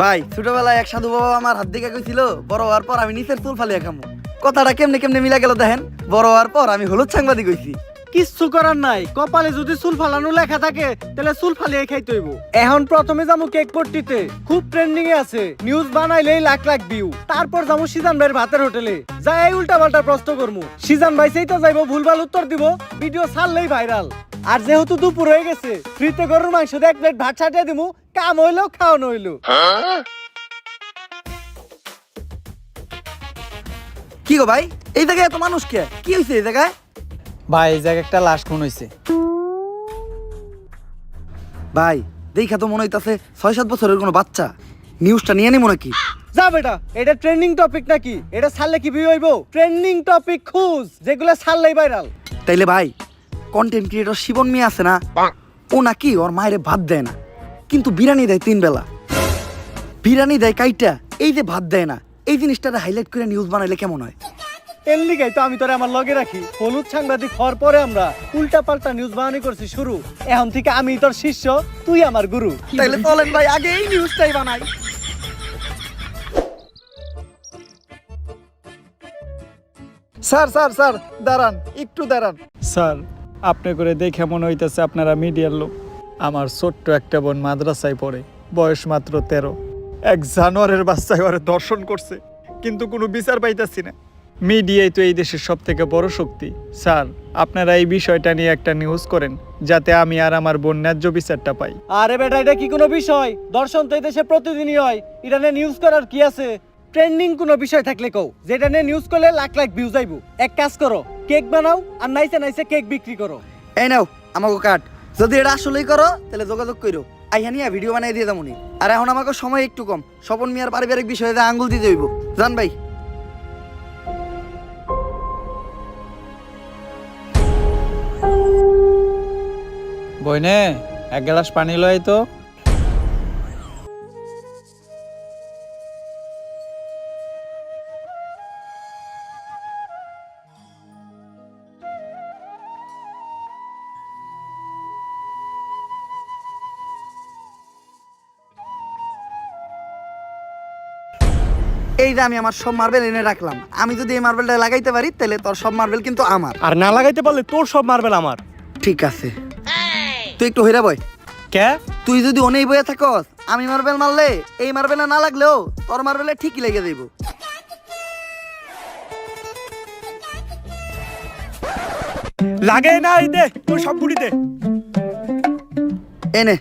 ভাই ছোটবেলায় এক সাধু বাবা আমার হাত দিকে কইছিল বড় হওয়ার পর আমি নিচের চুল ফালিয়া খামু। কথাটা কেমনে কেমনে মিলা গেল দেখেন। বড় হওয়ার পর আমি হলুদ সাংবাদিক হইছি। কিচ্ছু করার নাই, কপালে যদি চুল ফালানো লেখা থাকে তাহলে চুল ফালিয়ে খাইতে হইব। এখন প্রথমে যাবো কেক পট্টিতে, খুব ট্রেন্ডিং এ আছে, নিউজ বানাইলেই লাখ লাখ ভিউ। তারপর যাবো সিজান ভাইয়ের ভাতের হোটেলে, যাই এই উল্টা পাল্টা প্রশ্ন করবো। সিজান ভাই সেইটা যাইবো, ভুলভাল উত্তর দিব, ভিডিও ছাড়লেই ভাইরাল। আর যেহেতু দুপুর হয়ে গেছে, ফ্রিতে গরুর মাংস দিয়ে 1 প্লেট ভাত ছাটিয়ে দিমু, কাম হইলো খাওয়ানো হইলো। কি গো ভাই, এই জায়গায় এত মানুষ কে? কি হয়েছে এই জায়গায়? ভাই এই জায়গায় একটা লাশ খুন হইছে। ভাই দেখা তো মনে হইতাছে 6-7 বছরের কোনো বাচ্চা। নিউজটা নিয়ে নিবো নাকি? যা বেটা, এটা ট্রেন্ডিং টপিক নাকি? এটা ছাড়লে কি ভিউ হইব? ট্রেন্ডিং টপিক খুঁজ, যেগুলো ছাড়লেই ভাইরাল। তাইলে ভাই কন্টেন্ট ক্রিয়েটর শিবন মিয়া আছে না, ও নাকি ওর মায়ের ভাত দেয় না, কিন্তু বিরিয়ানি দেয় 3 বেলা। বিরিয়ানি দেয় কাইটা, এই যে ভাত দেয় না, এই জিনিসটারে হাইলাইট করে নিউজ বানাইলে কেমন হয়? এর লিগাই তো আমি তোরে আমার লগে রাখি। হলুদ সাংবাদিক হওয়ার পরে আমরা উল্টা পাল্টা নিউজ বানানি করছি শুরু। এখন থেকে আমি তোর শিষ্য, তুই আমার গুরু। তাইলে চলেন ভাই আগে এই নিউজটাই বানাই। স্যার স্যার স্যার দাঁড়ান, একটু দাঁড়ান। স্যার, আপনি করে দেখে মনে হইতেছে আপনারা মিডিয়ার লোক। আমার ছোট্ট একটা বোন মাদ্রাসায় পড়ে, বয়স মাত্র 13। এক জানোয়ারের বাচ্চায় ওরে দর্শন করছে, কিন্তু কোনো বিচার পাইতাছি না। মিডিয়াই তো এই দেশের সব থেকে বড় শক্তি। স্যার, আপনারা এই বিষয়টা নিয়ে একটা নিউজ করেন, যাতে আমি আর আমার বোন ন্যায্য বিচারটা পাই। আরে বেটা, এটা কি কোনো বিষয়? দর্শন তো এই দেশে প্রতিদিনই হয়, এটা নিয়ে নিউজ করার কি আছে? ট্রেন্ডিং কোনো বিষয় থাকলে কও, যেটা নিয়ে নিউজ করলে লাখ লাখ ভিউ যাইবো। এক কাজ করো, কেক বানাও আর নাইসে নাইসে কেক বিক্রি করো। এই নাও আমাকে কাট। যদি এটা আসলেই করো তাহলে যোগাযোগ করো, আইহানিয়া ভিডিও বানাই দিয়ে যাবনি। আর এখন আমাকে সময় একটু কম, স্বপন মিয়ার পারিবারিক বিষয়ে আঙ্গুল দিতে হইব। জান ভাই। বইনে এক গ্লাস পানি লয় তো। এই যে আমি আমার সব মার্বেল এনে রাখলাম, আমি যদি এই মার্বেলটা লাগাইতে পারি তাহলে তোর সব মার্বেল কিন্তু আমার। আর না লাগাইতে পারলে তোর সব মার্বেল আমার। ঠিক আছে, তুই একটু হইরা বয়। কে? তুই যদি অনেক বইয়া থাকস, আমি মার্বেল মারলে এই মার্বেলে না লাগলেও তোর মার্বেলে ঠিকই লেগে যাইব। লাগে না, এই দে তোর সব গুড়ি দে। এনে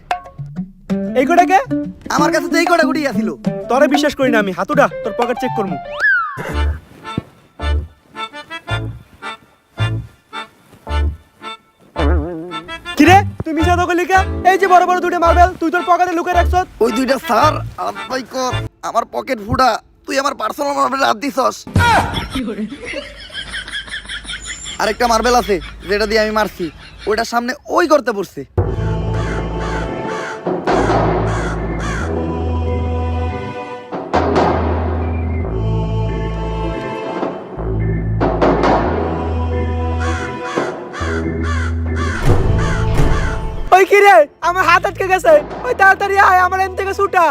এই কোটা কে? আমার কাছে তো এই কটা গুটি আছিল। তোরে বিশ্বাস করি না আমি, হাতুড়া তোর পকেট চেক করমু। কিরে তুই মিছা তো কইলি কে? এই যে বড় বড় দুটো মার্বেল তুই তোর পকেটে লুকিয়ে রাখছ। ওই দুইটা স্যার আলাই কর, আমার পকেট ফুটা। তুই আমার পার্সোনাল মার্বেল হাত দিছস। আরেকটা মার্বেল আছে যেটা দিয়ে আমি মারছি, ওইটার সামনে ওই করতে পড়ছে। ওই কিরে আমার হাত আটকে গেছে, ওই তাড়াতাড়ি আয়, আমার এন থেকে ছুটা।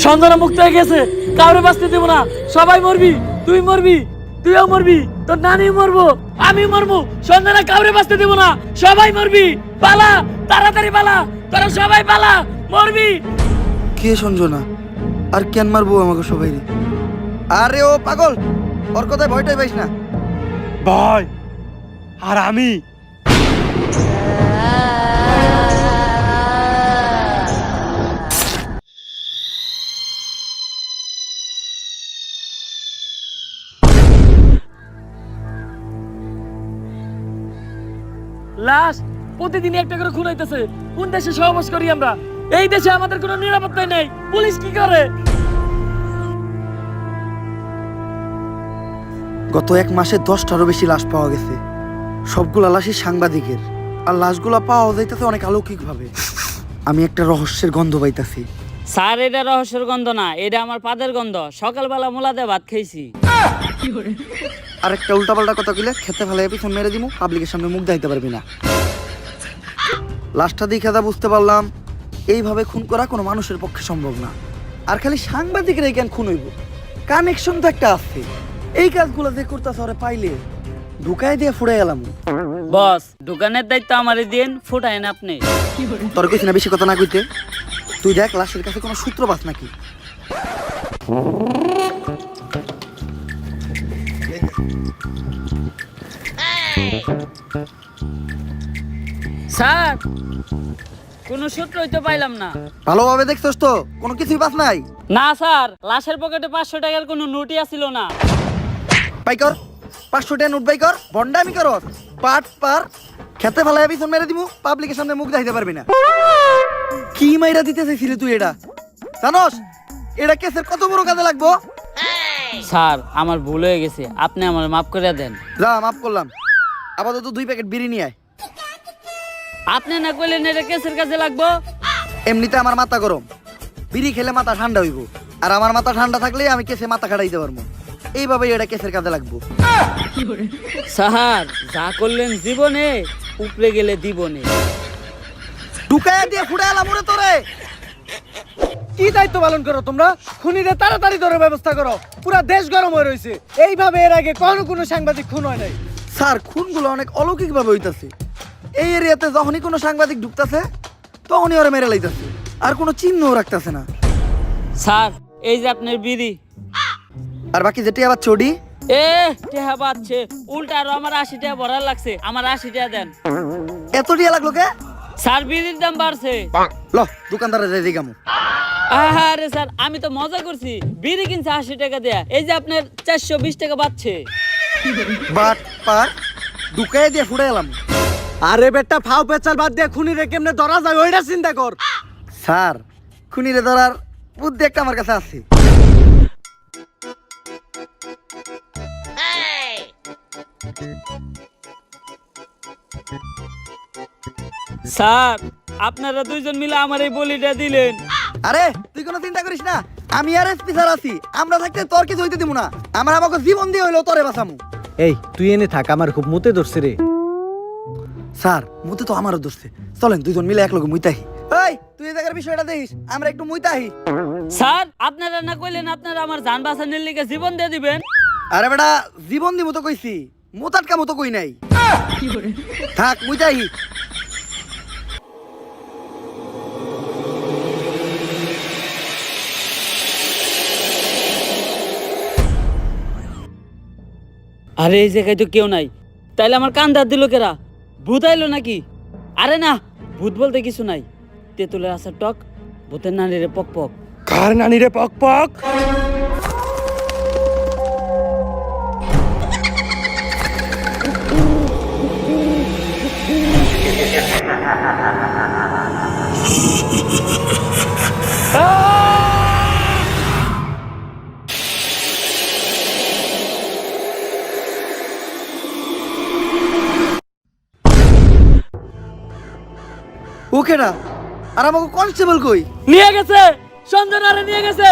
সঞ্জনা মুক্ত হয়ে গেছে, কাউরে বাঁচতে দেবো না। সবাই মরবি, তুই মরবি, তুইও মরবি, তোর নানি মরবো, আমি মরবো। সঞ্জনা কাউরে বাঁচতে দেবো না, সবাই মরবি। পালা, তাড়াতাড়ি পালা, তোরা সবাই পালা, মরবি। কে সঞ্জনা? আর কেন মারবো আমাকে সবাই? আরে ও পাগল, ওর কথায় ভয়টাই পাইস না। ভাই আর আমি লাশ প্রতিদিন একটা করে খুন হইতেছে। কোন দেশে সহবাস করি আমরা? এই দেশে আমাদের কোনো নিরাপত্তা নেই। পুলিশ কি করে? গত 1 মাসে 10টারও বেশি লাশ পাওয়া গেছে। সবগুলা লাশই সাংবাদিকের, আর লাশগুলা পাওয়া যাইতেছে অনেক অলৌকিকভাবে। আমি একটা রহস্যের গন্ধ পাইতাছি। স্যার এটা রহস্যের গন্ধ না, এটা আমার পাদের গন্ধ। সকালবেলা মোলা দিয়ে ভাত খাইছি। আর একটা উল্টাপাল্টা কথা কইলে খেতে ফেলে পিছন মেরে দিমু, পাবলিকের সামনে মুখ দেখাইতে পারবি না। লাশটা দেখে যা বুঝতে পারলাম, এইভাবে খুন করা কোনো মানুষের পক্ষে সম্ভব না। আর খালি সাংবাদিকের এই কেন খুন হইব? কানেকশন তো একটা আছে। এই কাজগুলো যে করতেছে ওরে পাইলে ঢুকাই দিয়ে ফুড়াই এলাম। বস, দোকানের দায়িত্ব আমারে দিন, ফুটাইন আপনি। তোর কইছি না বেশি কথা না কইতে। তুই দেখ লাশের কাছে কোনো সূত্র পাস নাকি। স্যার, কোনো সূত্রই তো পাইলাম না। ভালোভাবে দেখছস তো? কোনো কিছুই পাস নাই? না স্যার, লাশের পকেটে 500 টাকার কোনো নোটই আসিল না। বাই কর 500 টাকা নোট বাই কর। বন্ডামি করস পাট পার। খেতে ফেলাই পিছন মেরে দিমু, পাবলিকের সামনে মুখ দেখাইতে পারবি না। কি মাইরা দিতে চাইছিলি তুই? এটা জানোস এটা কেসের কত বড় কাজে লাগবো? স্যার, আমার ভুল হয়ে গেছে, আপনি আমার মাফ করে দেন। যা মাফ করলাম। আপাতত 2 প্যাকেট বিড়ি নিয়ে আয়। আপনি না কইলেন এটা কেসের কাজে লাগবো? এমনিতে আমার মাথা গরম, বিড়ি খেলে মাথা ঠান্ডা হইব। আর আমার মাথা ঠান্ডা থাকলে আমি কেসে মাথা খাটাইতে পারবো। এইভাবেই এটা কেসের কাজে লাগবো। স্যার, যা করলেন জীবনে, উপরে গেলে দিবনে। ঢুকাইয়া দিয়ে ফুড়ে এলাম ওরে তোরে। কি দায়িত্ব পালন করো তোমরা? খুনিদের তাড়াতাড়ি ধরার ব্যবস্থা করো। পুরা দেশ গরম হয়ে রয়েছে। এইভাবে এর আগে কোনো সাংবাদিক খুন হয় নাই। স্যার, খুনগুলো অনেক অলৌকিক ভাবে হইতাছে। এই এরিয়াতে যখনই কোনো সাংবাদিক ঢুকতাছে তখনই ওরা মেরে লাইতাছে, আর কোনো চিহ্নও রাখতাছে না। স্যার, এই যে আপনার বিড়ি। আর বাকি যেটি আবার চড়ি টেহা বাচ্ছে উল্টা, আরো আমার 80 টাকা ভরার লাগছে। আমার 80 টাকা দেন। এত টিয়া লাগলো কে? স্যার, বিড়ির দাম বাড়ছে। ল দোকানদারে যাই দিগামু। আরে স্যার, আমি তো মজা করছি। বিড়ি কিনছে 80 টাকা দেয়া, এই যে আপনার 420 টাকা বাড়ছে। বাট পার ঢুকাইয়া দিয়ে ফুড়ে এলাম। আরে বেটা, ফাও পেচাল বাদ দিয়ে খুনিরে কেমনে ধরা যায় ওইটা চিন্তা কর। স্যার, খুনিরে ধরার বুদ্ধি একটা আমার কাছে আছে। স্যার, আপনারা দুইজন মিলে আমার এই বলিটা দিলেন। আরে তুই কোনো চিন্তা করিস না, আমি আর এসপি স্যার আছি। আমরা থাকতে তোর কিছু হইতে দিব না। আমার আমাকে জীবন দিয়ে হইলো তোরে বাঁচামু। এই তুই এনে থাক, আমার খুব মুতে ধরছে রে। স্যার, মুতে তো আমারও ধরছে। চলেন দুইজন মিলে এক লগে মুইতাহি। এই তুই এই জায়গার বিষয়টা দেখিস, আমরা একটু মুইতাহি। স্যার, আপনারা না কইলেন আপনারা আমার জান বাঁচানোর লিগে জীবন দিয়ে দিবেন? আরে বেটা, জীবন দিমু তো কইছি, মুতাটকা মতো কই নাই। থাক মুইতাহি। আরে এই জায়গায় তো কেউ নাই, তাইলে আমার কান দাঁত দিল কেরা? ভূত আইলো নাকি? আরে না, ভূত বলতে কিছু নাই। তেঁতুলের আসার টক, ভূতের নানিরে পক পক। কার নানি রে পক পক? ওকে না, আর আমাকে কনস্টেবল কই? নিয়ে গেছে, সঞ্জনারে নিয়ে গেছে।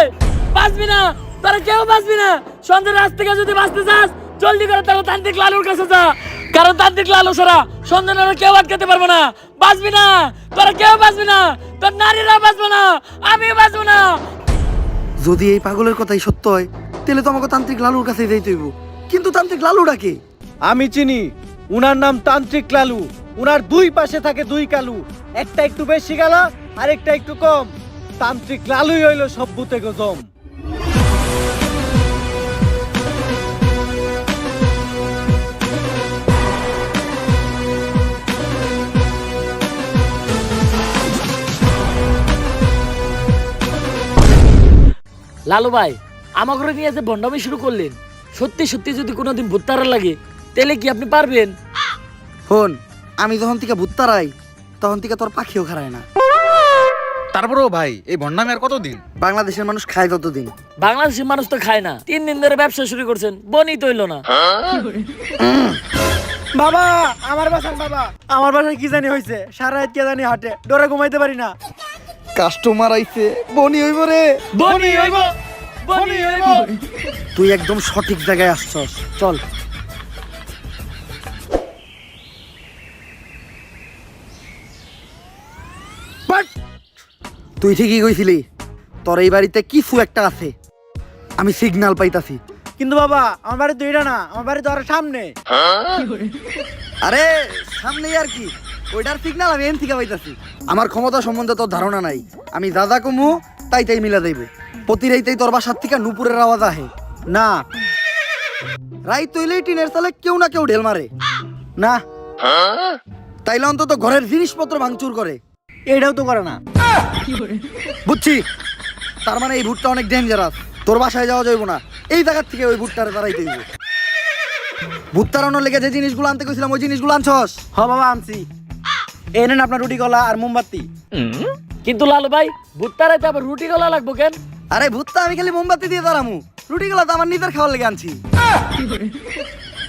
বাঁচবি না, তোরা কেউ বাঁচবি না। সঞ্জনার আজ থেকে যদি বাঁচতে চাস, জলদি করে তারা তান্ত্রিক লালুর কাছে যা। কারণ তান্ত্রিক লালু ছাড়া সঞ্জনারে কেউ আটকাতে পারবো না। বাঁচবি না, তোরা কেউ বাঁচবি না। তোর নারীরা বাঁচবো না, আমি বাঁচবো না। যদি এই পাগলের কথাই সত্য হয়, তাহলে তো আমাকে তান্ত্রিক লালুর কাছে যাইতে হইব। কিন্তু তান্ত্রিক লালুটা কে? আমি চিনি, উনার নাম তান্ত্রিক লালু। উনার দুই পাশে থাকে দুই কালু, একটা একটু বেশি গালা আর একটা একটু কম। তান্ত্রিক লালুই হইল সব ভূতে গজম। লালু ভাই, আমাকে নিয়ে যে বন্ডামি শুরু করলেন, সত্যি সত্যি যদি কোনোদিন ভূত তারা লাগে, তাহলে কি আপনি পারবেন? হন, আমি যখন থেকে ভূত তারাই, তখন থেকে তোর পাখিও খারায় না। তারপরেও ভাই, এই ভন্ডামি আর কতদিন? বাংলাদেশের মানুষ খায় ততদিন। বাংলাদেশের মানুষ তো খায় না। 3 দিন ধরে ব্যবসা শুরু করছেন, বনি তৈল না। বাবা আমার বাসার বাবা আমার বাসায় কি জানি হয়েছে সারা রাত কে জানি হাটে ডরে ঘুমাইতে পারি না। কাস্টমার আইছে, বনি হইব রে। বনি হইব, বনি হইব। তুই একদম সঠিক জায়গায় আসছস, চল। তুই ঠিকই কইছিলি, তোর এই বাড়িতে কিছু একটা আছে, আমি সিগন্যাল পাইতাছি। কিন্তু বাবা আমার বাড়ি তো এটা না, আমার বাড়ি তো আরো সামনে। আরে সামনেই আর কি, ওইটার সিগন্যাল আমি এন থেকে পাইতাছি। আমার ক্ষমতা সম্বন্ধে তোর ধারণা নাই, আমি দাদা কমু তাই তাই মিলা দেবে। প্রতি রাইতেই তোর বাসার থেকে নুপুরের আওয়াজ আহে না রাইত তৈলেই টিনের চালে কেউ না কেউ ঢেল মারে না, তাইলে অন্তত ঘরের জিনিসপত্র ভাঙচুর করে। এটাও তো করে না। বুঝছি, তার মানে এই ভুট্টা অনেক ডেঞ্জারাস। তোর বাসায় যাওয়া যাইব না, এই জায়গার থেকে ওই ভুট্টারে তারাইতে হইব। ভুট তাড়ানোর লেগে যে জিনিসগুলো আনতে কইছিলাম ওই জিনিসগুলো আনছস? হ বাবা আনছি, এই নেন আপনার রুটি কলা আর মোমবাতি। কিন্তু লালু ভাই ভুট্টা রাইতে আবার রুটি গলা লাগবো কেন? আরে ভুট্টা আমি খালি মোমবাতি দিয়ে দাঁড়ামু, রুটিগুলো তো আমার নিজের খাওয়ার লেগে আনছি।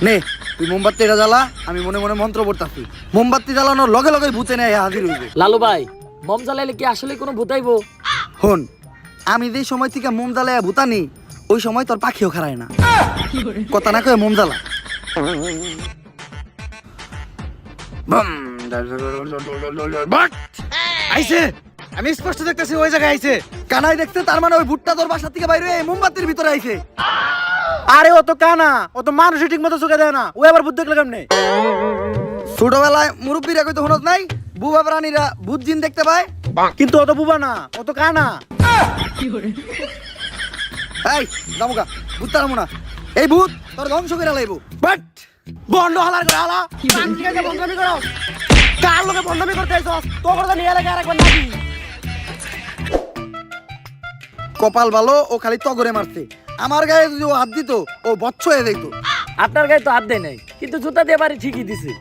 নে তুই মোমবাতি এটা জ্বালা, আমি মনে মনে মন্ত্র পড়তাছি। মোমবাতি জ্বালানোর লগে লগে ভূতে নেয় হাজির হইবে। লালু ভাই মম জ্বালাইলে কি আসলে কোনো ভূতাইবো? হন, আমি যেই সময় থেকে মোম জ্বালাইয়া ভূতানি ওই সময় তোর পাখিও খারায় না। কথা না কয়ে মোম জ্বালা। আইছে, আমি স্পষ্ট দেখতেছি ওই জায়গায় আইছে। কানাই দেখতে, তার মানে ওই ভুট্টা তোর বাসা থেকে বাইরে হয়ে মোমবাতির ভিতরে আইছে। আরে ও তো কানা, ও তো মানুষ ঠিক মতো চোখে দেয় না, ও আবার বুদ্ধি দেখলে কেমনে? ছোটবেলায় মুরব্বীরা কইতো হনত নাই, বুবা প্রাণীরা ভূত জিন দেখতে পায়। কিন্তু ও তো বুবা না, ও তো কানা। এই যামুকা, ভূত তারামু না, এই ভূত তোর ধ্বংস করে লাইব। বাট বন্ধ হালার করে হালা, কান থেকে যে বন্ধমি করো, কার লোকে বন্ধমি করতে আইছস? তো করে নিয়ে এলাকা আর একবার নাকি? কপাল ভালো, ও খালি তগরে মারছে। আমার গায়ে যদি ও হাত দিত ও বচ্চ হয়ে যাইত। আপনার গায়ে তো হাত দেয় নাই, কিন্তু জুতা দিয়ে বাড়ি ঠিকই দিছে।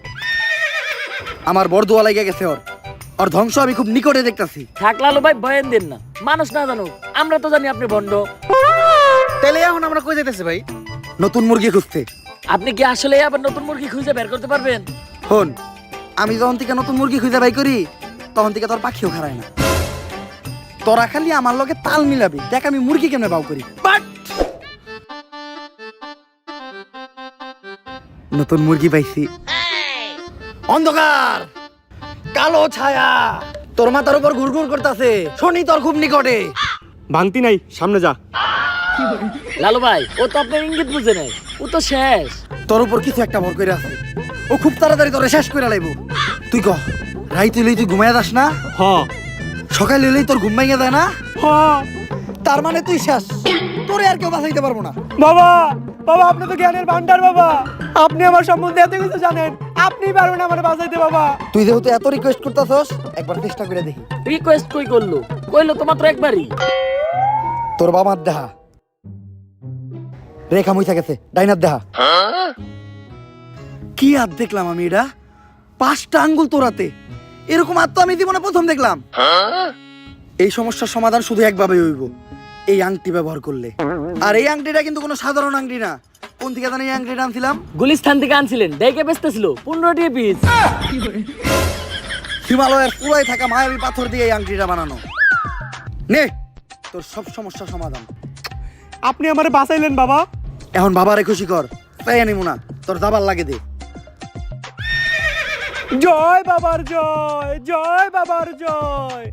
আমার বরদোয়া লাগে গেছে ওর, ওর ধ্বংস আমি খুব নিকটে দেখতাছি। থাক লালু ভাই বয়ান দেন না, মানুষ না জানুক, আমরা তো জানি আপনি ভণ্ড। তাহলে এখন আমরা কই যাইতেছি ভাই? নতুন মুরগি খুঁজতে। আপনি কি আসলে আবার নতুন মুরগি খুঁজে বের করতে পারবেন? হন, আমি যখন থেকে নতুন মুরগি খুঁজে বাই করি তখন থেকে তোর পাখিও খারায় না। তোরা খালি আমার লগে তাল মিলাবি, দেখ আমি মুরগি কেমনে বাউ করি। বাট নতুন মুরগি পাইছি। অন্ধকার, কালো ছায়া তোর মাথার উপর ঘুরঘুর করতেছে, শনি তোর খুব নিকটে। ভাঙতি নাই, সামনে যা। লালু ভাই ও তো আপনার ইঙ্গিত বুঝে নাই, ও তো শেষ। তোর উপর কিছু একটা ভর করে আছে, ও খুব তাড়াতাড়ি তোরে শেষ করে লাইব। তুই কহ, রাইত হইলেই তুই ঘুমাইয়া যাস না? হ সকাল হইলেই তোর ঘুম ভেঙে যায় না? হ। তার মানে তুই শেষ, তোরে আর কেউ বাঁচাইতে পারবো না। বাবা, বাবা আপনি তো জ্ঞানের ভান্ডার বাবা, আপনি আমার সম্বন্ধে এত কিছু জানেন, আপনি পারবেন আমার বাঁচাইতে বাবা। তুই যেহেতু এত রিকোয়েস্ট করতেছস, একবার চেষ্টা করে দেখি। রিকোয়েস্ট কই করলো? কইলো তো মাত্র একবারই। তোর বাবার দেহা রেখা মুইছা গেছে, ডাইনার দেহা। কি হাত দেখলাম আমি, এটা 5টা আঙ্গুল তোরাতে, এরকম হাত তো আমি জীবনে প্রথম দেখলাম। এই সমস্যার সমাধান শুধু একভাবে হইব, এই আংটি ব্যবহার করলে। আর এই আংটিটা কিন্তু কোনো সাধারণ আংটি না। কোন থেকে জানি এই আংটিটা আনছিলাম? গুলিস্তান থেকে আনছিলেন, দেখে বেচতেছিল 15 টাকা পিস। হিমালয়ের পুরাই থাকা মায়াবী পাথর দিয়ে এই আংটিটা বানানো। নে তোর সব সমস্যার সমাধান। আপনি আমারে বাঁচাইলেন বাবা। এখন বাবারে খুশি কর, তাই আনিমু না, তোর দাবার লাগে দে। জয় বাবার জয়, জয় বাবার জয়।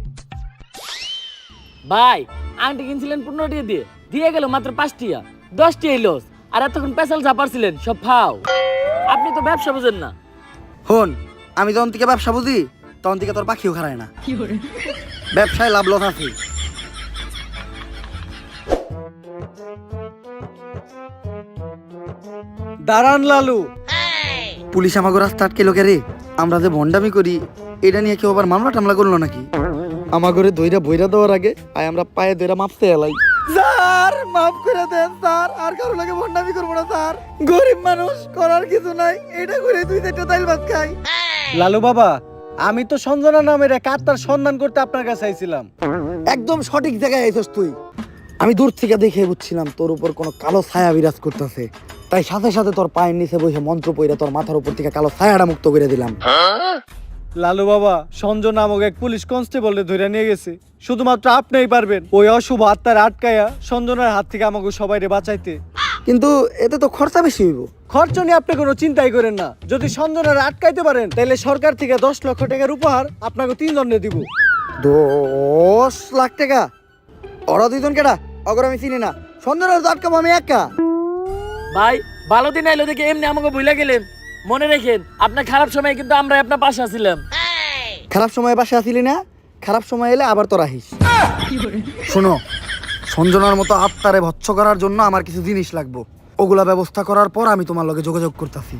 ভাই আংটি কিনছিলেন 15 টাকা দিয়ে, দিয়ে গেল মাত্র 5 টাকা, 10 টাকা লস। আর এতক্ষণ পেশাল চাপারছিলেন সব ফাও। আপনি তো ব্যবসা বুঝেন না। হন, আমি যখন থেকে ব্যবসা বুঝি তখন থেকে তোর পাখিও খারায় না। ব্যবসায় লাভ লস আছে। দাঁড়ান লালু। পুলিশ আমাকে রাস্তা আটকে লোকে রে, আমরা যে ভন্ডামি করি এটা নিয়ে কেউ আবার মামলা টামলা করলো নাকি? আমাগরে দইরা বইরা দেওয়ার আগে আয় আমরা পায়ে দইরা মাপতে এলাই। স্যার মাফ করে দেন স্যার, আর কারো লাগে ভন্ডামি করবো না স্যার। গরিব মানুষ, করার কিছু নাই, এটা করে 2-4টা তাইল ভাত খাই। লালু বাবা, আমি তো সঞ্জনা নামের এক আত্মার সন্ধান করতে আপনার কাছে আইছিলাম। একদম সঠিক জায়গায় আইছস তুই। আমি দূর থেকে দেখে বুঝছিলাম তোর উপর কোনো কালো ছায়া বিরাজ করতেছে, তাই সাথে সাথে তোর পায়ের নিচে বসে মন্ত্র পইরা তোর মাথার উপর থেকে কালো ছায়াটা মুক্ত করে দিলাম। লালু বাবা, সঞ্জয় নামক এক পুলিশ কনস্টেবলকে ধরে নিয়ে গেছে। শুধুমাত্র আপনিই পারবেন ওই অশুভ আত্মার আটকায়া সঞ্জনার হাত থেকে আমাকে সবাইরে বাঁচাইতে। কিন্তু এতে তো খরচা বেশি হইব। খরচ নিয়ে আপনি কোনো চিন্তাই করেন না। যদি সঞ্জনার আটকাইতে পারেন তাহলে সরকার থেকে 10 লক্ষ টাকার উপহার আপনাকে 3 জনে দিব। 10 লাখ টাকা? ওরা দুইজন কেডা? অগর আমি চিনি না। সঞ্জনার তো আটকাবো আমি একা। ভাই ভালো দিন আইলো দেখে এমনি আমাকে ভুলে গেলেন। মনে রেখেন আপনার খারাপ সময় কিন্তু আমরা আপনার পাশে আছিলাম। খারাপ সময় বাসে আসিলি না, খারাপ সময় এলে আবার তোর আহিস। শোনো, সঞ্জনার মতো আত্মারে ভৎস করার জন্য আমার কিছু জিনিস লাগবে। ওগুলা ব্যবস্থা করার পর আমি তোমার লগে যোগাযোগ করতেছি।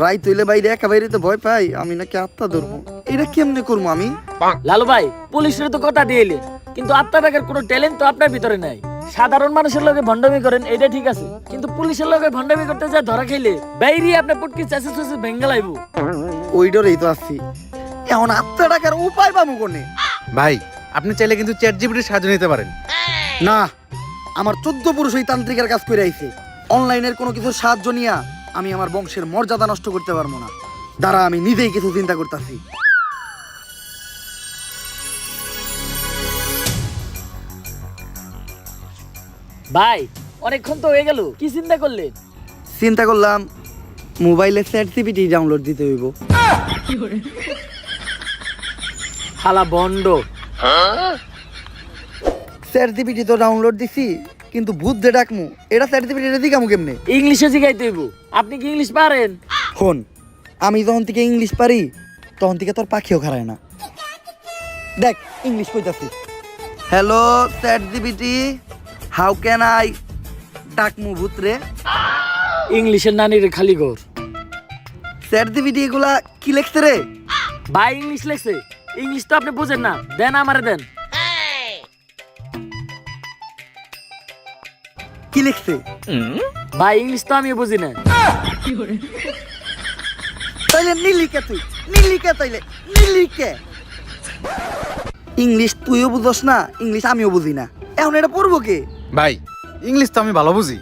রাই তুইলে বাইরে একা বাইরে তো ভয় পাই, আমি নাকি আত্মা ধরবো। এটা কেমনে করবো আমি? লালু ভাই পুলিশের তো কথা দিয়েলে, কিন্তু আত্মা টাকার কোনো ট্যালেন্ট তো আপনার ভিতরে নাই। সাধারণ মানুষের লগে ভণ্ডামি করেন এটা ঠিক আছে, কিন্তু পুলিশের লগে ভণ্ডামি করতে যা ধরা খাইলে বাইরে আপনার পুটকি চাষে চাষে ভেঙ্গে লাইবো। ওই ডরেই তো আসছি। এখন আত্মা টাকার উপায় পাবো কোনে? ভাই আপনি চাইলে কিন্তু চ্যাট জিপিটির সাহায্য নিতে পারেন। না, আমার 14 পুরুষ ওই তান্ত্রিকের কাজ করে আইছে। অনলাইনের কোনো কিছুর সাহায্য নিয়া আমি আমার বংশের মর্যাদা নষ্ট করতে পারবো না। দাঁড়া, আমি নিজেই কিছু চিন্তা করতেছি। ভাই অনেকক্ষণ তো হয়ে গেল, কি চিন্তা করলেন? চিন্তা করলাম মোবাইলে চ্যাট জিপিটি ডাউনলোড দিতে হইব। হালা বন্ড। চ্যাট জিপিটি তো ডাউনলোড দিছি, কিন্তু ভূত যে ডাকমু এটা চ্যাট জিপিটি দিকামু কেমনে? ইংলিশে শিখাইতে হইব। আপনি কি ইংলিশ পারেন? ফোন, আমি যখন থেকে ইংলিশ পারি তখন থেকে তোর পাখিও খারায় না। দেখ ইংলিশ কইতাছি। Hello chat GPT, how can I ডাকমু ভূত রে? ইংলিশের নানির খালি ঘর। চ্যাট জিপিটি এগুলা কি লেখছে রে? ভাই ইংলিশ লেখছে। ইংলিশ তো আপনি বুঝেন না, দেন আমারে দেন। কি লিখছে? ভাই ইংলিশ তো আমি বুঝি না। তাইলে নীলিকে, তুই নীলিকে, তাইলে নীলিকে। ইংলিশ তুইও বুঝস না, ইংলিশ আমিও বুঝি না, এখন এটা পড়বো কে? ভাই ইংলিশ তো আমি ভালো বুঝি,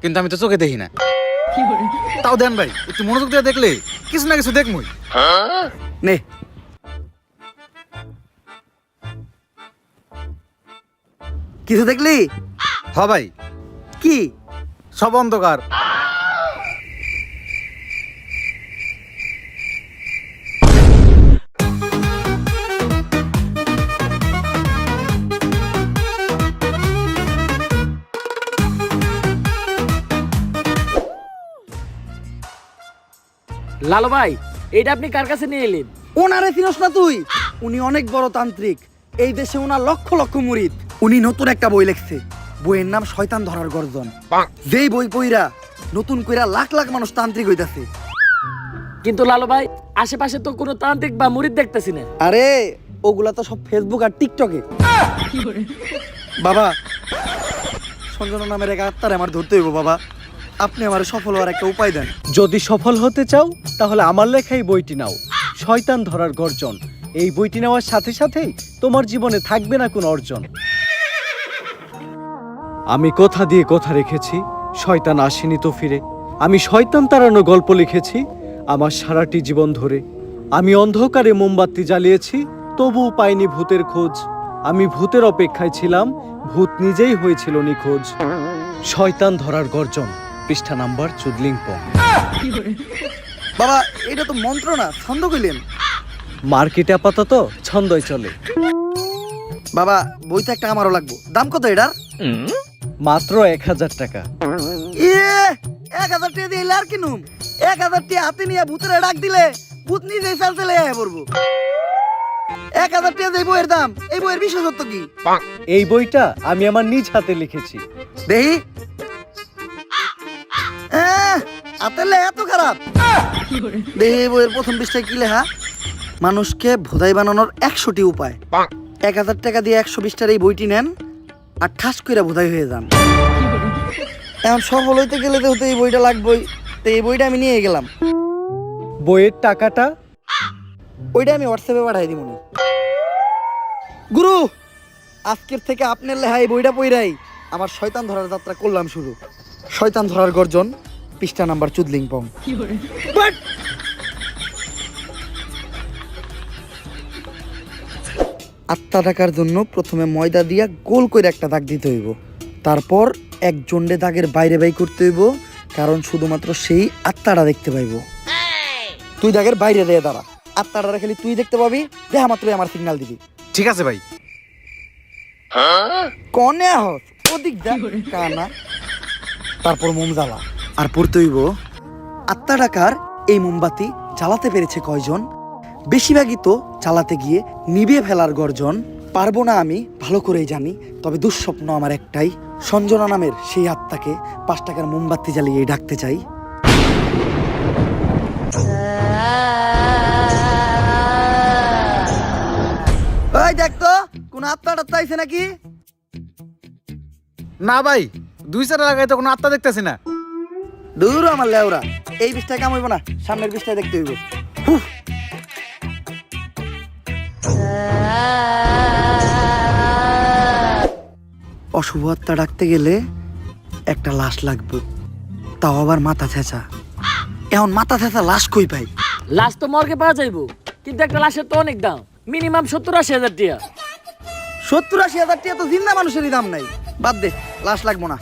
কিন্তু আমি তো চোখে দেখি না। তাও দেন ভাই, একটু মনোযোগ দিয়ে দেখলে কিছু না কিছু দেখমুই। নে, কিছু দেখলি? হ ভাই, কি? সব অন্ধকার। লালু ভাই এটা আপনি কার কাছে নিয়ে এলেন? ওনারে চিনস না তুই? উনি অনেক বড় তান্ত্রিক। এই দেশে ওনার লক্ষ লক্ষ মুরিদ। উনি নতুন একটা বই লিখছে, বইয়ের নাম শয়তান ধরার গর্জন। যেই বই পইরা নতুন কইরা লাখ লাখ মানুষ তান্ত্রিক হইতাছে। কিন্তু লালু ভাই আশেপাশে তো কোনো তান্ত্রিক বা মুরিদ দেখতেছি না। আরে ওগুলা তো সব ফেসবুক আর টিকটকে। বাবা, সঞ্জনা নামের এক আত্মারে আমার ধরতে হইব। বাবা, আপনি আমার সফল হওয়ার একটা উপায় দেন। যদি সফল হতে চাও তাহলে আমার লেখা এই বইটি নাও, শয়তান ধরার গর্জন। এই বইটি নেওয়ার সাথে সাথেই তোমার জীবনে থাকবে না কোনো অর্জন। আমি কথা দিয়ে কথা রেখেছি, শয়তান আসেনি তো ফিরে। আমি শয়তান তাড়ানো গল্প লিখেছি আমার সারাটি জীবন ধরে। আমি অন্ধকারে মোমবাতি জ্বালিয়েছি, তবুও পাইনি ভূতের খোঁজ। আমি ভূতের অপেক্ষায় ছিলাম, ভূত নিজেই হয়েছিল নিখোঁজ। শয়তান ধরার গর্জন, পৃষ্ঠা নাম্বার চুদলিংপং। বাবা, এটা তো মন্ত্র না, ছন্দ কইলেন। মার্কেটে আপাতত ছন্দই চলে। বাবা, বইটা একটা আমারও লাগবো। দাম কত এটার? মাত্র 1000 টাকা। 1000 টাকা দিয়ে আর কিনুম? 1000 টাকা হাতে নিয়ে ভূতের ডাক দিলে ভূত নিজেই চাল চলে পড়বো। 1000 টাকা দিয়ে বইয়ের দাম, এই বইয়ের বিশেষত্ব কি? এই বইটা আমি আমার নিজ হাতে লিখেছি। দেহি আতেলে এত খারাপ? দেহি বইয়ের প্রথম পৃষ্ঠায় কি লেখা? মানুষকে ভোদাই বানানোর 100টি উপায়। 1000 টাকা দিয়ে 120টার এই বইটি নেন আর ঠাস করে ভোদাই হয়ে যান। এখন সফল হইতে গেলে তো এই বইটা লাগবেই। তো এই বইটা আমি নিয়ে গেলাম। বইয়ের টাকাটা? ওইটা আমি হোয়াটসঅ্যাপে পাঠাই দিব। গুরু, আজকের থেকে আপনার লেহাই বইটা পইরাই আমার শয়তান ধরার যাত্রা করলাম শুরু। শয়তান ধরার গর্জন, পৃষ্ঠা নাম্বার চুদলিং পং। আত্মা ডাকার জন্য প্রথমে ময়দা দিয়া গোল করে একটা দাগ দিতে হইব, তারপর এক জন্ডে দাগের বাইরে বাই করতে হইব, কারণ শুধুমাত্র সেই আত্মাটা দেখতে পাইব। তুই দাগের বাইরে দিয়ে দাঁড়া, আত্মাটা খালি তুই দেখতে পাবি, দেখা মাত্রই আমার সিগন্যাল দিবি। ঠিক আছে ভাই। কনে হস ওদিক যা কানা। তারপর মোম জ্বালা আর পড়তে হইব আত্মা ডাকার এই মোমবাতি জ্বালাতে পেরেছে কয়জন, বেশিরভাগই তো চালাতে গিয়ে নিভিয়ে ফেলার গর্জন। পারবো না আমি ভালো করেই জানি, তবে দুঃস্বপ্ন আমার একটাই, সঞ্জনা নামের সেই আত্মাকে 5 টাকার মোমবাতি জ্বালিয়ে ডাকতে চাই। ওই দেখ তো কোন আত্মা টাত্মা আইছে নাকি? না ভাই, 2-4 লাগাই তো কোনো আত্মা দেখতেছি না। দূর আমার লেওরা, এই বিষটায় কাম হইব না, সামনের বিষটায় দেখতে হইব। হুফ। অশুভ আত্মা ডাকতে গেলে একটা লাশ লাগবে, তাও আবার মাথা ছেঁচা। এখন মাথা ছেঁচা লাশ কই পাই? লাশ তো মর্গে পাওয়া যাইবো, কিন্তু একটা লাশের তো অনেক দাম, মিনিমাম 70-80 হাজার টাকা। 70-80 হাজার টাকা তো জিন্দা মানুষেরই দাম নাই। বাদ দে, লাশ লাগবো না।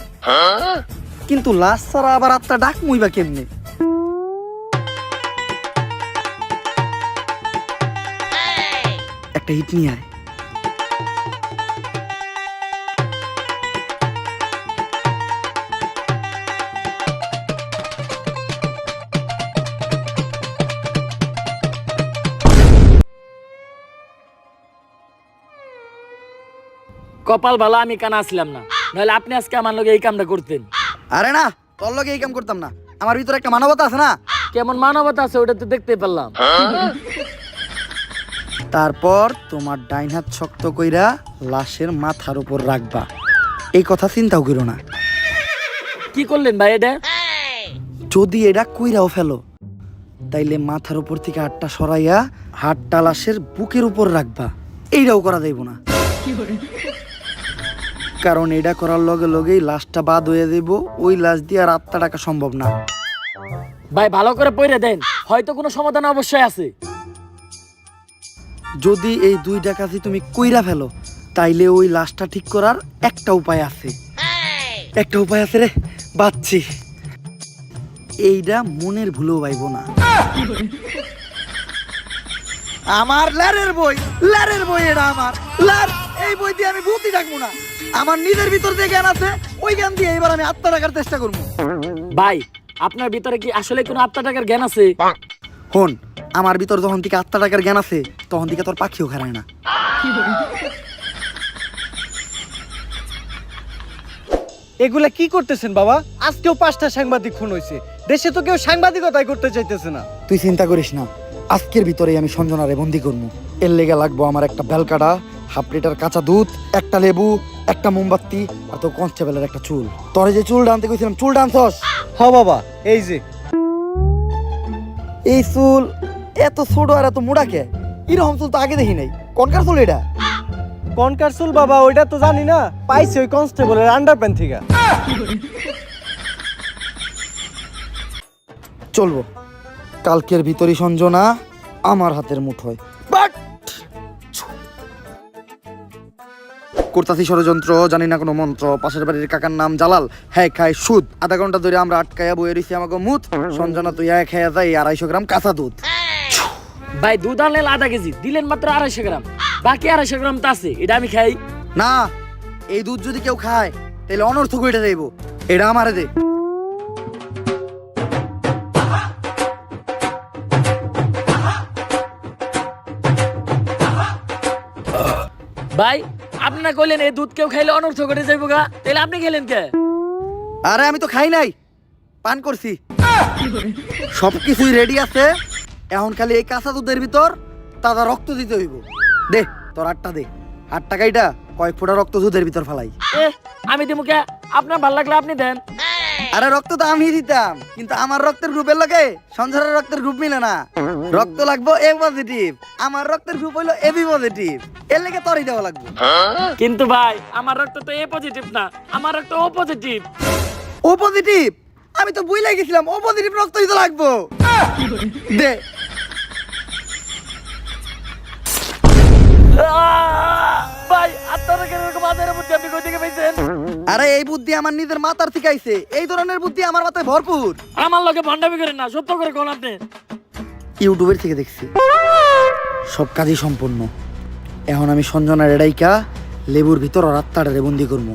কিন্তু লাশ ছাড়া আবার আত্মা ডাক মুইবা কেমনে? একটা হিট নিয়ে আয়। কপাল ভালো আমি কানা আসলাম না, নাহলে আপনি আজকে আমার লগে এই কামটা করতেন। আরে না, তোর লগে এই কাম করতাম না, আমার ভিতরে একটা মানবতা আছে না। কেমন মানবতা আছে ওটা তো দেখতে পেলাম। তারপর তোমার ডাইন হাত শক্ত কইরা লাশের মাথার উপর রাখবা, এই কথা চিন্তাও করো না। কি করলেন ভাই এটা? যদি এটা কইরাও ফেলো, তাইলে মাথার উপর থেকে হাতটা সরাইয়া হাতটা লাশের বুকের উপর রাখবা, এইটাও করা যাইব না। কারণ এটা করার লগে লগেই লাশটা বাদ হয়ে যাইব, ওই লাশ দিয়ে আর আত্মা ডাকা সম্ভব না। ভাই ভালো করে পড়ে দেন, হয়তো কোনো সমাধান অবশ্যই আছে। যদি এই 2 কাজই তুমি কইরা ফেলো, তাইলে ওই লাশটা ঠিক করার একটা উপায় আছে। একটা উপায় আছে রে, বাচ্চি। এইটা মনের ভুলেও পাইব না। আমার ল্যারের বই এটা আমার ল্যার। এই বই দিয়ে আমি ভূতই ডাকবো না, আমার নিজের ভিতর যে জ্ঞান আছে ওই জ্ঞান দিয়ে এবার আমি আত্মা ডাকার চেষ্টা করবো। ভাই আপনার ভিতরে কি আসলে কোনো আত্মা টাকার জ্ঞান আছে? হন, আমার ভিতর যখন থেকে আত্মা ডাকার জ্ঞান আছে, তখন থেকে তোর পাখিও খারায় না। এগুলা কি করতেছেন বাবা? আজকেও 5টা সাংবাদিক খুন হয়েছে, দেশে তো কেউ সাংবাদিকতাই করতে চাইতেছে না। তুই চিন্তা করিস না, আজকের ভিতরেই আমি সঞ্জনারে বন্দি করবো। এর লেগে লাগবো আমার একটা বেলকাটা, 1/2 লিটার কাঁচা দুধ, একটা লেবু, একটা মোমবাতি, আর তো কনস্টেবলের একটা চুল। তোরে যে চুল ডানতে কইছিলাম, চুল ডানছস? হ বাবা, এই যে এই চুল এত ছোট আর এত মোড়া কে? এরকম চুল তো আগে দেখি নাই। কোনকার চুল এটা? কনকার চুল বাবা, ওইটা তো জানি না, পাইছি ওই কনস্টেবলের আন্ডারপ্যান্ট থেকে। চলবো, কালকের ভিতরই সঞ্জনা আমার হাতের মুঠোয়। করতাছি ষড়যন্ত্র, জানি না কোনো মন্ত্র। পাশের বাড়ির কাকার নাম জালাল, হ্যাঁ খায় সুদ। আধা ঘন্টা ধরে আমরা আটকায়া বয়ে রয়েছি আমাকে মুত। সঞ্জনা তুই খাইয়া যাই 250 গ্রাম কাঁচা দুধ। ভাই দুধ আনলেন 1/2 কেজি, দিলেন মাত্র 250 গ্রাম, বাকি 250 গ্রাম তো আছে, এটা আমি খাই না। এই দুধ যদি কেউ খায় তাহলে অনর্থক হয়ে যাইব, এটা আমারে দে। ভাই আপনি না কইলেন এই দুধ কেউ খাইলে অনর্থ করে যাইবো গা, তাহলে আপনি খেলেন কে? আরে আমি তো খাই নাই, পান করছি। সবকিছুই রেডি আছে, এখন খালি এই কাঁচা দুধের ভিতর তাজা রক্ত দিতে হইব। দে তোর 8টা দে, 8 টাকাইটা কয়েক ফোঁটা রক্ত দুধের ভিতর ফেলাই। আমি দিমু কে? আপনার ভাল লাগলে আপনি দেন। আরে রক্ত তো আমি দিতাম, কিন্তু আমার রক্তের গ্রুপের লগে সঞ্জনার রক্তের গ্রুপ মিলে না। রক্ত লাগবো এ পজিটিভ, আমার রক্তের গ্রুপ হইলো এবি পজিটিভ, এর লেগে তরই দেওয়া লাগবে। কিন্তু ভাই আমার রক্ত তো এ পজিটিভ না, আমার রক্ত ও পজিটিভ। ও পজিটিভ? আমি তো বুঝলাই গেছিলাম ও পজিটিভ রক্তই তো লাগবো। দে। ভাই আপনারা কেন এরকম আদের বুদ্ধি আপনি কই থেকে পাইছেন? আরে এই বুদ্ধি আমার নিজের মাথার থেকে আইছে, এই ধরনের বুদ্ধি আমার মাথায় ভরপুর। আমার লগে ভন্ডামি করেন না, সত্য করে কোন আপনি। ইউটিউবের থেকে দেখছি, সব কাজই সম্পূর্ণ। এখন আমি সঞ্জনার এডাইকা লেবুর ভিতর রাত্তাটারে বন্দি করবো।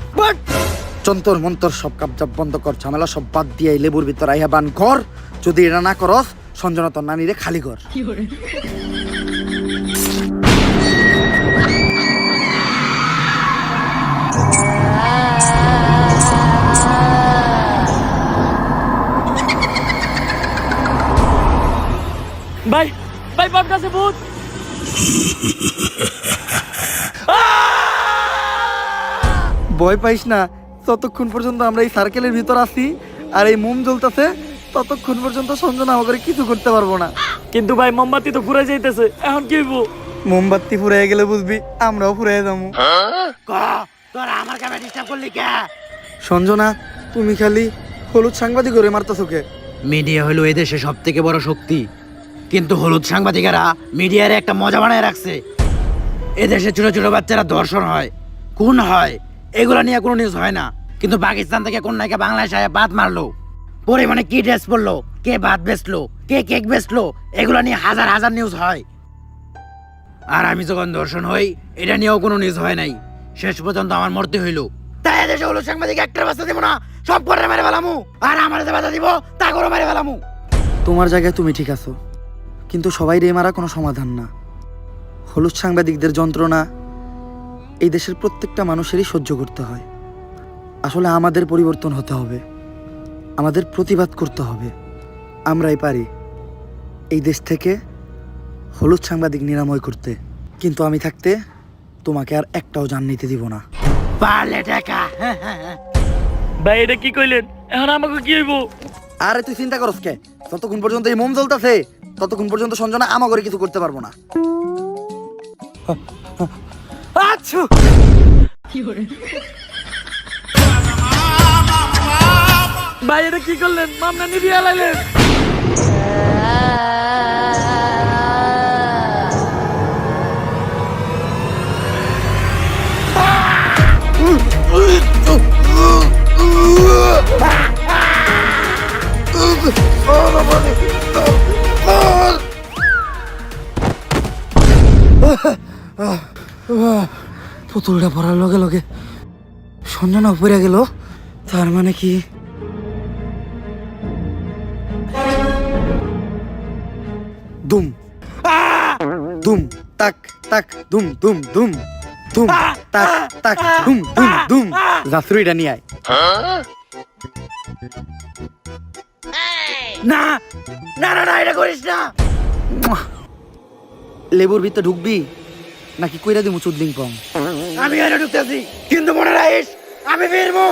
যন্তর মন্তর সব কাবজাব বন্ধ কর, ঝামেলা সব বাদ দিয়ে এই লেবুর ভিতর আইহা বান কর। যদি এটা না করস সঞ্জনা তোর নানিরে খালি কর। ভাই ভাই বাপ কাছে ভূত। ভয় পাইস না, ততক্ষণ পর্যন্ত আমরা এই সার্কেলের ভিতর আছি আর এই মোম জ্বলতেছে, ততক্ষণ পর্যন্ত সঞ্জনা আমাকে কিছু করতে পারবো না। কিন্তু ভাই মোমবাতি তো ঘুরে যাইতেছে, এখন কি হইব? মোমবাতি ফুরাইয়া গেলে বুঝবি আমরাও ফুরাইয়া যাবো। সঞ্জনা, তুমি খালি হলুদ সাংবাদিক করে মারতেছো কে? মিডিয়া হলো এদেশে সব থেকে বড় শক্তি, কিন্তু হলুদ সাংবাদিকেরা মিডিয়ার একটা মজা বানায় রাখছে। এদেশে ছোট ছোট বাচ্চারা ধর্ষণ হয়, খুন হয়, এগুলা নিয়ে কোনো নিউজ হয় না। কিন্তু পাকিস্তান থেকে কোন নায়িকা বাংলাদেশে আয়া বাদ মারলো, পরিমাণে কি ড্রেস পরলো, কে ভাত বেচলো, কে কেক বেচলো, এগুলা নিয়ে হাজার হাজার নিউজ হয়। আর আমি যখন ধর্ষণ হই, এটা নিয়েও কোনো নিউজ হয় নাই। শেষ পর্যন্ত আমার মরতে হইলো। তাই এদেশে হলুদ সাংবাদিক একটা বাচ্চা দিব না, সব করে মেরে ফেলামু। আর আমার যে বাধা দিব তা করে মেরে ফেলামু। তোমার জায়গায় তুমি ঠিক আছো, কিন্তু সবাই রে মারা কোনো সমাধান না। হলুদ সাংবাদিকদের যন্ত্রণা এই দেশের প্রত্যেকটা মানুষেরই সহ্য করতে হয়। আসলে আমাদের পরিবর্তন হতে হবে, আমাদের প্রতিবাদ করতে হবে। আমরাই পারি এই দেশ থেকে হলুদ সাংবাদিক নিরাময় করতে, কিন্তু আমি থাকতে তোমাকে আর একটাও জান নিতে দিব না। পারলে টাকা। ভাই এটা কি কইলেন? এখন আমাকে কি হইব? আরে তুই চিন্তা করস কে? ততক্ষণ পর্যন্ত এই মোম জ্বলতেছে, ততক্ষণ পর্যন্ত সঞ্জনা আমাকে কিছু করতে পারবো না। আচ্ছা ভাই এটা কি করলেন? মামলা নিবি আলাইলেন। পুতুলটা পড়ার লগে লগে সঞ্জনা পড়ে গেল, তার মানে কি দুম দুম তাক তাক দুম দুম দুম দুম তাক তাক দুম দুম দুম। জাফরিটা নিয়ে আয়। না না না না, এটা করিস না। লেবুর ভিতরে ঢুকবি নাকি কইরা দিমু চুদলিং পং? আমি এটা ঢুকতেছি, কিন্তু মনে রাখিস আমি ফিরবো,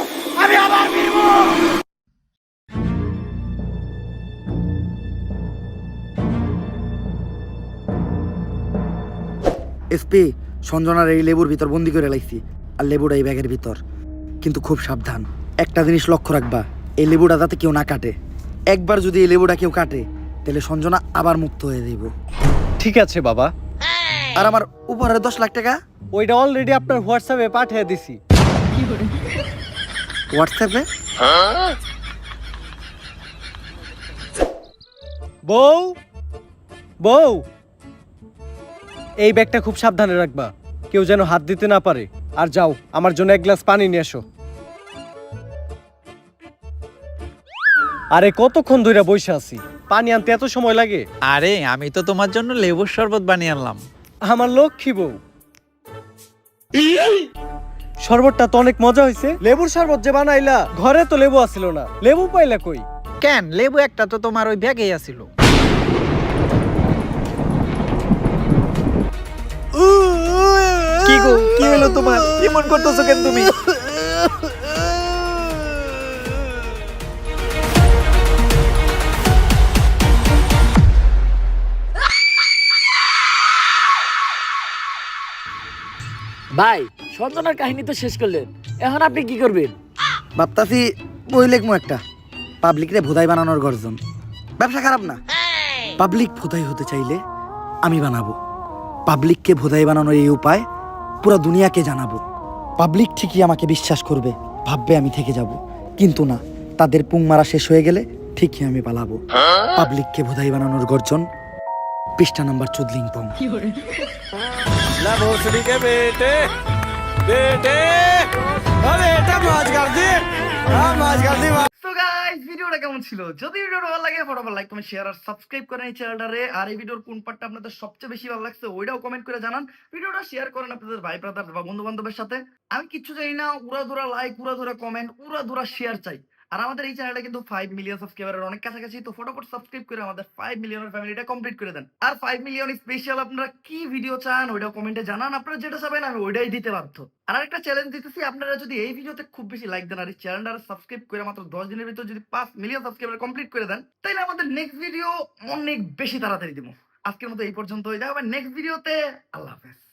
আমি আবার ফিরবো। এসপি, সঞ্জনার এই লেবুর ভিতর বন্দি করে লাইছি, আর লেবুটা এই ব্যাগের ভিতর। কিন্তু খুব সাবধান, একটা জিনিস লক্ষ্য রাখবা, এই লেবুটা যাতে কেউ না কাটে। একবার যদি এই লেবুটা কেউ কাটে তাহলে সঞ্জনা আবার মুক্ত হয়ে যাইব। ঠিক আছে বাবা, আর আমার উপহারের 10 লাখ টাকা ওইটা অলরেডি আপনার হোয়াটসঅ্যাপে পাঠিয়ে দিছি। হোয়াটসঅ্যাপে? বউ বউ, এই ব্যাগটা খুব সাবধানে রাখবা, কেউ যেন হাত দিতে না পারে। আর যাও, আমার জন্য এক গ্লাস পানি নিয়ে এসো। আরে কতক্ষণ ধরে বসে আছি, পানি আনতে এত সময় লাগে? আরে আমি তো তোমার জন্য লেবুর শরবত বানিয়ে আনলাম। আমার লক্ষ্মী বউ, শরবতটা তো অনেক মজা হয়েছে। লেবুর শরবত যে বানাইলা, ঘরে তো লেবু আসিল না, লেবু পাইলা কই? কেন, লেবু একটা তো তোমার ওই ব্যাগেই আছিল। কি গো, কি হলো তোমার? কেমন করতেছো কেন তুমি? ভাই সঞ্জনার কাহিনী তো শেষ করলেন, এখন আপনি কি করবেন? ভাবতাছি বই লিখবো একটা, পাবলিকরে ভোদাই বানানোর গর্জন। ব্যবসা খারাপ না, পাবলিক ভোদাই হতে চাইলে আমি বানাবো। পাবলিককে ভোদাই বানানোর এই উপায় পুরো দুনিয়াকে জানাবো। পাবলিক ঠিকই আমাকে বিশ্বাস করবে, ভাববে আমি থেকে যাব, কিন্তু না, তাদের পুং মারা শেষ হয়ে গেলে ঠিকই আমি পালাবো। পাবলিককে ভোদাই বানানোর গর্জন, পৃষ্ঠা নাম্বার 14 So guys, ভিডিওটা কেমন ছিল? যদি ভিডিওটা ভালো লাগে ফটাফট লাইক কমেন্ট শেয়ার আর সাবস্ক্রাইব করেন এই চ্যানেলটারে। আর এই ভিডিওর কোন পার্টটা আপনাদের সবচেয়ে বেশি ভালো লাগছে ওইটাও কমেন্ট করে জানান। ভিডিওটা শেয়ার করেন আপনাদের ভাই ব্রাদার বা বন্ধু বান্ধবের সাথে। আমি কিচ্ছু চাই না, উড়াধুরা লাইক, উড়াধুরা কমেন্ট, উড়াধুরা শেয়ার চাই। আর আমাদের এই চ্যানেলটা কিন্তু 5 মিলিয়ন সাবস্ক্রাইবারের অনেক কাছাকাছি, তো ফটাফট সাবস্ক্রাইব করে আমাদের 5 মিলিয়নের ফ্যামিলিটা কমপ্লিট করে দেন। আর 5 মিলিয়ন স্পেশাল আপনারা কি ভিডিও চান ওইটাও কমেন্টে জানান। আপনারা যেটা চাবেন আমি ওইটাই দিতে বাধ্য। আর আরেকটা চ্যালেঞ্জ দিতেছি, আপনারা যদি এই ভিডিওতে খুব বেশি লাইক দেন আর এই চ্যানেলটা সাবস্ক্রাইব করে মাত্র 10 দিনের ভিতর যদি 5 মিলিয়ন সাবস্ক্রাইবার কমপ্লিট করে দেন, তাহলে আমাদের নেক্সট ভিডিও অনেক বেশি তাড়াতাড়ি দিব। আজকের মতো এই পর্যন্তই, দেখা হবে নেক্সট ভিডিওতে। আল্লাহ হাফেজ।